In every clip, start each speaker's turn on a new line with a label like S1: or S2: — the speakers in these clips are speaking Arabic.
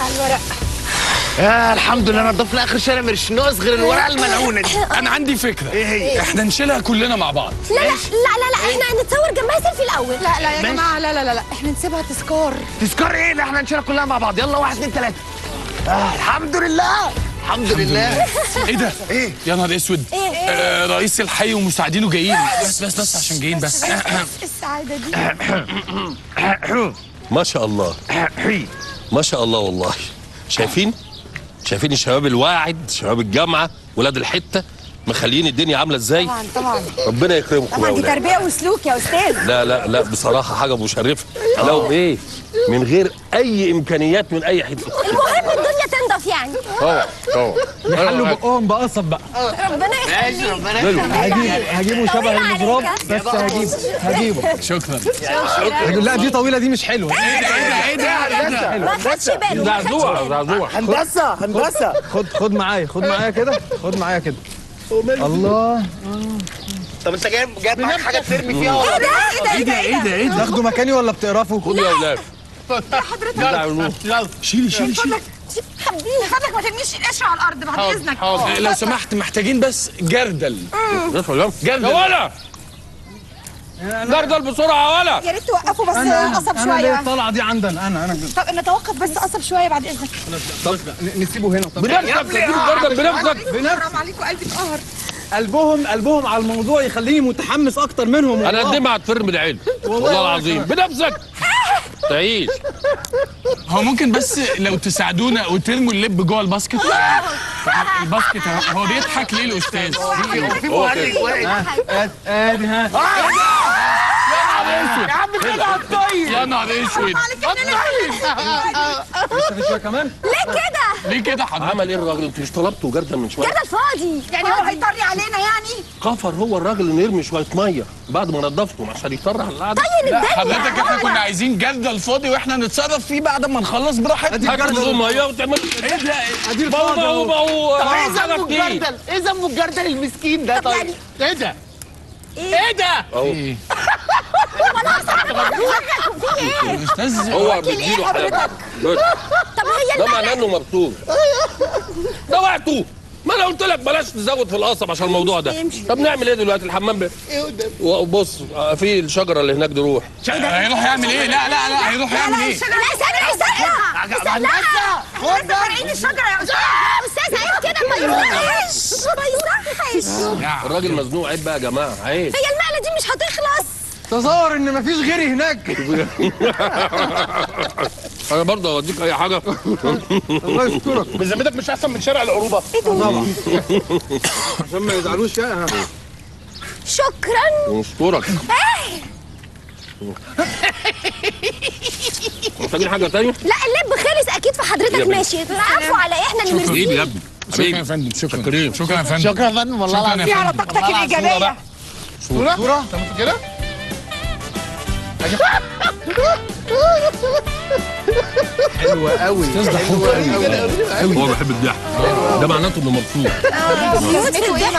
S1: على الورق.
S2: الحمد لله نضفنا اخر شارع مش ناقص غير الورقه الملعونه دي.
S3: انا عندي فكره.
S2: ايه هي؟
S3: احنا نشيلها كلنا مع بعض.
S1: لا لا لا لا لا، احنا هنتصور جنبها سيلفي الاول.
S4: لا لا يا
S2: ماشي.
S4: جماعه، لا لا لا لا، احنا نسيبها تذكار.
S2: تذكار ايه اللي احنا نشيلها كلها مع بعض؟ يلا 1 2 3. الحمد لله الحمد لله.
S3: ايه ده؟
S2: ايه؟
S3: يا نهار اسود.
S1: ايه؟
S3: رئيس الحي ومساعدينه جايين. بس عشان جايين بس.
S1: السعاده دي.
S5: ما شاء الله ما شاء الله والله. شايفين الشباب الواعد، شباب الجامعه، ولاد الحته، مخليين الدنيا عامله ازاي.
S4: طبعا
S5: ربنا يكرمكم
S4: طبعا،
S5: يا
S4: دي
S5: ولاد.
S4: تربيه وسلوك يا استاذ.
S5: لا بصراحه حاجه مشرفه. لو ايه من غير اي امكانيات من اي حته.
S1: المهم الدنيا تنضف يعني.
S5: طبعا
S6: يحلوا بقهم بقصب بقى.
S1: ربنا
S2: ماشي
S1: يخليك.
S2: ربنا يخليك.
S6: هجيبه شبه
S1: طويل
S6: المضراب
S1: عليك.
S6: بس هجيبه.
S3: شكرا.
S6: لا دي طويله، دي مش حلوه.
S2: ايه ده؟
S1: ما خدش باله.
S5: زعزوع
S2: هندسه
S6: خد معايا كده. الله.
S2: طب انت جايب معاك حاجه ترمي فيها ولا
S3: ايه ده؟
S6: تاخدوا مكاني ولا بتقرفوا؟
S5: خدوا يا ولاد.
S3: شيلي.
S4: خدك ما ترميش القشر على الارض بعد اذنك.
S3: لو سمحت محتاجين بس جردل. جردل
S5: ولا جردل بسرعه ولا.
S4: يا ريت توقفوا بس قصب
S6: انا ليه
S4: شويه.
S6: الطلعه دي عندنا انا
S4: طب نتوقف بس قصب شويه بعد اذنك.
S6: نسيبه هنا. طب
S5: بنفسك تجيب جردل بنفسك.
S4: حرام عليكم، قلبي اتقهر.
S6: قلبهم على الموضوع يخليني متحمس اكتر منهم.
S5: انا الدمعه هتفر من العين والله العظيم. بنفسك تعيش.
S3: هو ممكن بس لو تساعدونا وترموا اللب جوه الباسكت. الباسكت هو بيضحك ليه الاستاذ؟
S2: في مهرج واقف.
S6: ادي ها.
S2: يا عم كده على الطيب.
S3: يا نهار اسود.
S6: لسه شويه كمان.
S1: ليه كده؟
S3: ليه كده حضرتك؟
S5: عمل ايه الراجل؟ انت مش طلبته جردل من شويه؟
S1: كده الفاضي.
S4: يعني هو هيطري علينا يعني؟
S5: كفر هو الراجل انه يرمي شويه ميه بعد ما نضفتهم عشان يطرح القعده.
S1: طين
S3: لا
S1: الدنيا.
S3: حضرتك احنا كنا عايزين جردل فاضي واحنا نتصرف فيه بعد ما نخلص براحتنا.
S5: هتاخدوا ميه وتعمل
S3: ايه ده؟
S6: ادي الفاضي اهو.
S2: طب ايه ذنبه الجردل؟ ايه ذنبه الجردل المسكين ده؟ طيب ايه ده؟ ايه ده؟
S5: اهو
S1: في ايه؟
S3: الاستاذ
S5: هو بيديله حاجه.
S1: طب هي
S5: ده معناه انه مبسوط. ده وقته. ما انا قلت لك بلاش تزود في القصب عشان الموضوع ده. طب نعمل ايه دلوقتي؟ الحمام بص في الشجره اللي هناك دي روح.
S3: هيروح يعمل ايه؟ لا هيروح يعمل ايه؟
S1: لا استنى لا.
S4: لسه فارقين الشجره يا استاذ.
S1: استاذ عيب كده، ما يصحش.
S5: الراجل مزنوق، عيب بقى يا جماعه، عيب.
S1: هي المقلة دي مش هتخلص.
S6: تصور ان مفيش غيري هناك.
S5: انا برضه اوديك اي حاجه.
S6: الله يسترك.
S2: بذمتك مش احسن من شارع العروبه؟
S6: طبعا. عشان ما يزعلوش يعني.
S1: شكرا.
S5: ونشكرك. محتاجين حاجه تانية؟
S1: لا اللب خلص اكيد، فحضرتك ماشي. عفوا على ايه، احنا اللي
S5: حبيبي يا
S1: مرسيين.
S5: ابني
S3: شكرا يا فندم. شكرا
S5: كريم.
S3: شكرا يا فندم.
S2: شكرا يا فندم والله
S3: شكرا يا
S2: العظيم.
S4: على
S3: فندم.
S4: طاقتك الايجابيه.
S2: صورة؟ انت كده؟
S6: حلوه قوي.
S5: هو بيحب الضحك. ده معناته انه مبسوط.
S2: لا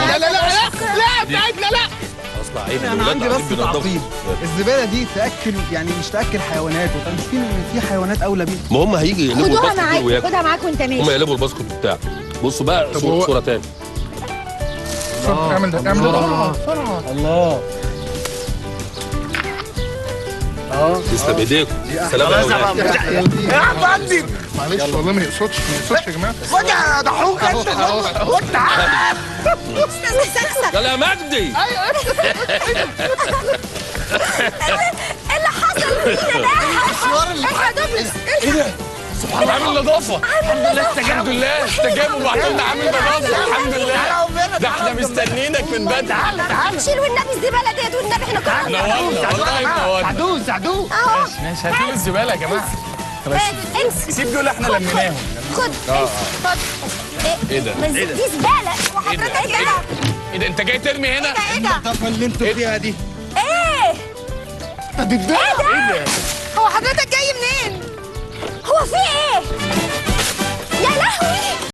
S2: لا لا لا لا بتاعتنا لا.
S5: اصلا عيب.
S6: انا عندي بس تعقيب. الزباله دي تاكل يعني مش تاكل حيوانات، ومش في حيوانات اولى بيها.
S5: ما هم هيجي يقلبوا
S1: خدوها
S5: الباسكت
S1: معاك،
S5: وياكلوا.
S1: خدها معاك وانت
S5: هم
S1: ماشي.
S5: يقلبوا الباسكت بتاعك. بصوا بقى صوره تاني.
S2: اعمل ده اعمل ده.
S6: الله.
S5: تسلم ايديكم. سلام يا ولاد.
S2: يا فندم معلش والله ما يقصدش يا جماعه. خد يا ضحوك انت. خد تعال.
S5: يلا يا مجدي.
S1: ايه اللي حصل فينا ده؟ احنا دول
S3: ايه ده؟ سبحان الله، عامل نظافه. الحمد لله استجابوا وبعتوا لنا عامل نظافه. الحمد لله. ده احنا مستنيينك من بدري.
S1: تعالى شيلوا النبي الزباله ديت، والنبي احنا كنا
S3: نورنا والله نورنا.
S2: ساعدوه ساعدوه.
S3: ماشي هاتوا الزباله يا جماعه.
S1: امسك.
S3: سيب دول احنا لميناهم.
S1: خد خد.
S3: ايه ده؟
S1: بس دي زباله. وحضرتك ايه ده؟
S3: ايه ده؟ انت جاي ترمي هنا؟
S1: ايه ده؟
S6: الطاقه اللي انتوا فيها دي.
S1: ايه؟
S2: ايه ده؟
S4: هو حضرتك جاي منين؟
S1: هو في ايه؟ يا لهوي.